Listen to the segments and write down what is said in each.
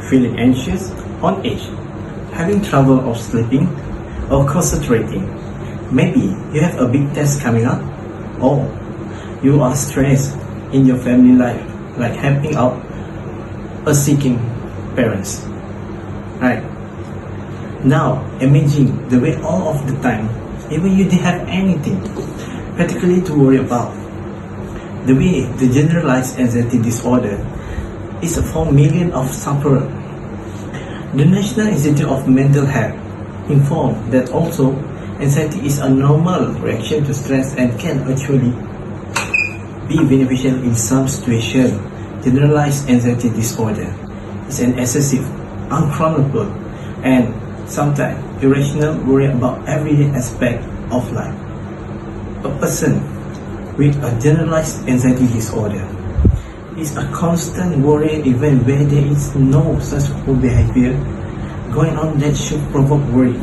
feeling anxious on edge, having trouble of sleeping or concentrating. Maybe you have a big test coming up, or you are stressed in your family life, like helping out or seeking parents. Right? Now imagine the way all of the time, even you didn't have anything particularly to worry about. The way the generalized anxiety disorder is for millions of sufferers. The National Institute of Mental Health informed that also anxiety is a normal reaction to stress and can actually be beneficial in some situations. Generalized anxiety disorder is an excessive, uncontrollable, and sometimes irrational worry about everyday aspect of life. A person with a generalized anxiety disorder is a constant worry even where there is no such behavior going on that should provoke worry.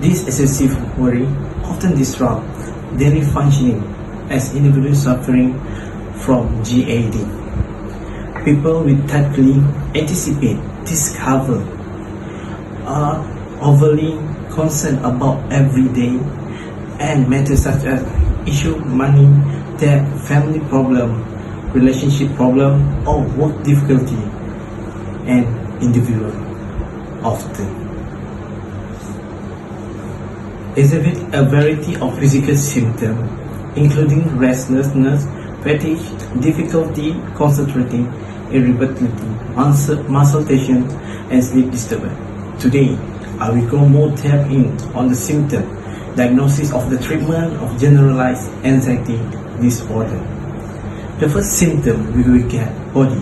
This excessive worry often disrupts daily functioning as individuals suffering from GAD. People with tightly anticipate, discover, are overly concerned about everyday and matters such as issue, money, debt, family problem, relationship problem, or work difficulty, and individual often exhibit a variety of physical symptoms, including restlessness, fatigue, difficulty concentrating, irritability, muscle tension, and sleep disturbance. Today, I will go more depth in on the symptom, diagnosis of the treatment of generalized anxiety disorder. The first symptom we will get body.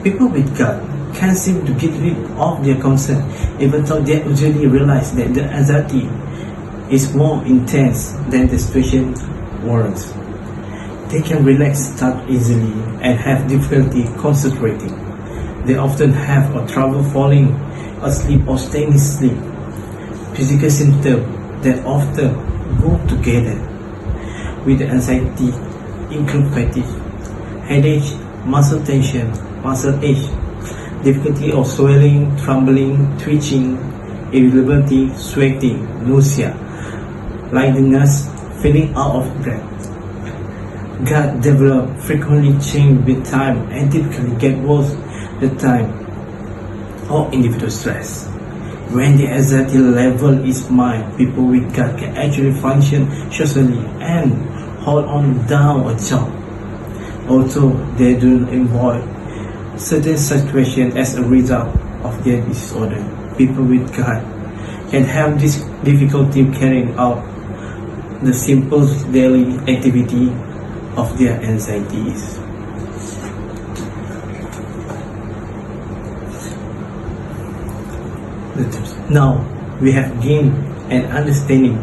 People with GAD can't seem to get rid of their concern, even though they usually realize that the anxiety is more intense than the situation warrants. They can relax, start easily, and have difficulty concentrating. They often have trouble falling asleep or staying asleep. Physical symptoms that often go together with the anxiety include fatigue, headache, muscle tension, muscle ache, difficulty of swelling, trembling, twitching, irritability, sweating, nausea, lightheadedness, feeling out of breath. GAD develop frequently change with time and typically get worse the time of individual stress. When the anxiety level is mild, people with GAD can actually function socially and hold on down a job, although they do not avoid certain situations as a result of their disorder. People with GAD can have this difficulty carrying out the simple daily activity of their anxieties. Now we have gained an understanding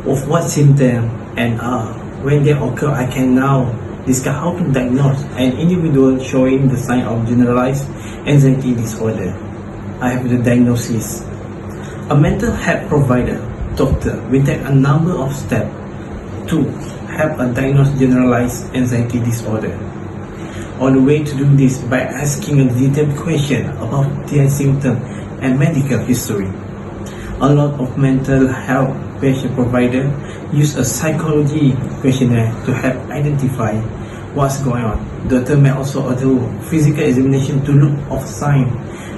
of what symptoms and are. When they occur, I can now discuss how to diagnose an individual showing the sign of generalized anxiety disorder. I have the diagnosis. A mental health provider, doctor, will take a number of steps to help a diagnosed generalized anxiety disorder. On the way to do this by asking a detailed question about their symptoms and medical history. A lot of mental health patient providers use a psychology questionnaire to help identify what's going on. Doctor may also do physical examination to look for signs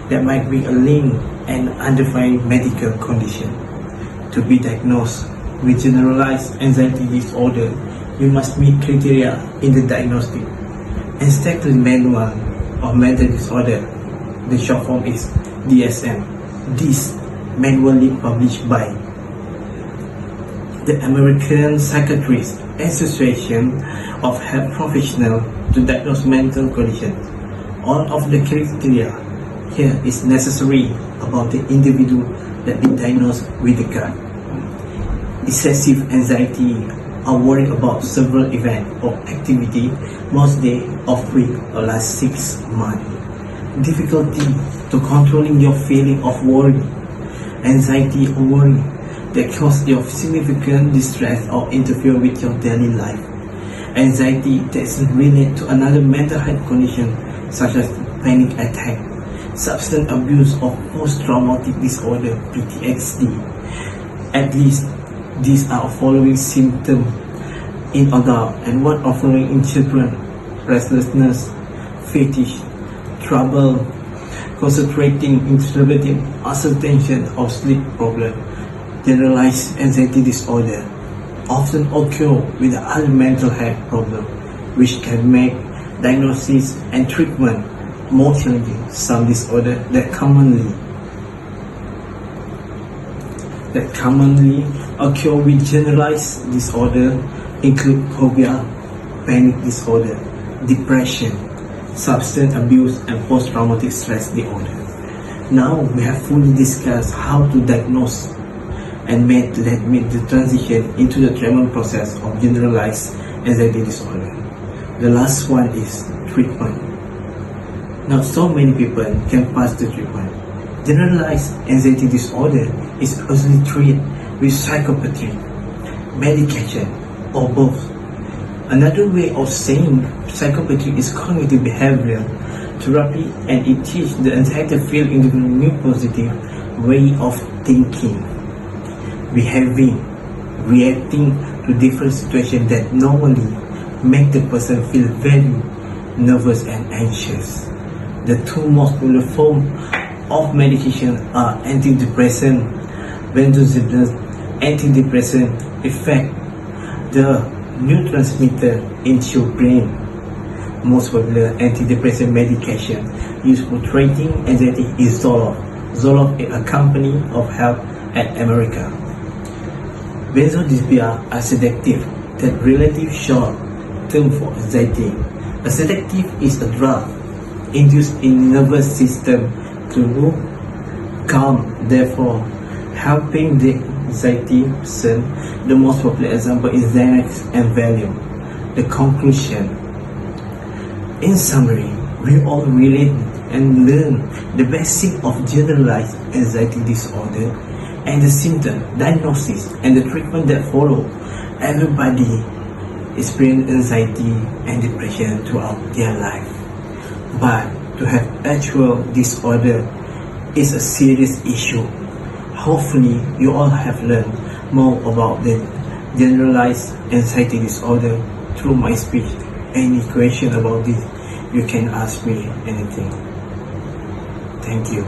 that might be a link and undefined medical condition. To be diagnosed with generalized anxiety disorder, you must meet criteria in the diagnostic and stick to the manual of mental disorder. The short form is DSM. This manually published by the American Psychiatrist Association of Health Professionals to diagnose mental conditions. All of the criteria here is necessary about the individual that be diagnosed with the GAD. Excessive anxiety or worry about several events or activity most days of week or last 6 months. Difficulty to controlling your feeling of worry, anxiety or worry that cause you significant distress or interfere with your daily life. Anxiety that is related to another mental health condition such as panic attack, substance abuse or post-traumatic disorder (PTSD). At least these are following symptoms in adults and what are following in children: restlessness, fatigue, trouble concentrating, instability, muscle tension or sleep problem. Generalized anxiety disorder often occur with other mental health problem, which can make diagnosis and treatment more challenging. Some disorders that commonly occur with generalized disorder include phobia, panic disorder, depression, substance abuse, and post-traumatic stress disorder. Now we have fully discussed how to diagnose and made the transition into the treatment process of generalized anxiety disorder. The last one is treatment. Not so many people can pass the treatment. Generalized anxiety disorder is usually treated with psychopathy, medication, or both. Another way of saying psychopathy is cognitive behavioral therapy, and it teaches the anxiety field into a new positive way of thinking, behaving, reacting to different situations that normally make the person feel very nervous and anxious. The two most popular forms of medication are antidepressant. Benzodiazepines antidepressant affect the neurotransmitter into your brain. Most popular antidepressant medication used for treating anxiety is Zoloft. Zoloft is a company of Health at America. Benzodiazepines are sedative that relatively short term for anxiety. A sedative is a drug induced in the nervous system to calm, therefore helping the anxiety person. The most popular example is Xanax and Valium. The conclusion: in summary, we all relate and learn the basic of generalized anxiety disorder and the symptom, diagnosis, and the treatment that follow. Everybody experience anxiety and depression throughout their life, but to have actual disorder is a serious issue. Hopefully, you all have learned more about the generalized anxiety disorder through my speech. Any question about this, you can ask me anything. Thank you.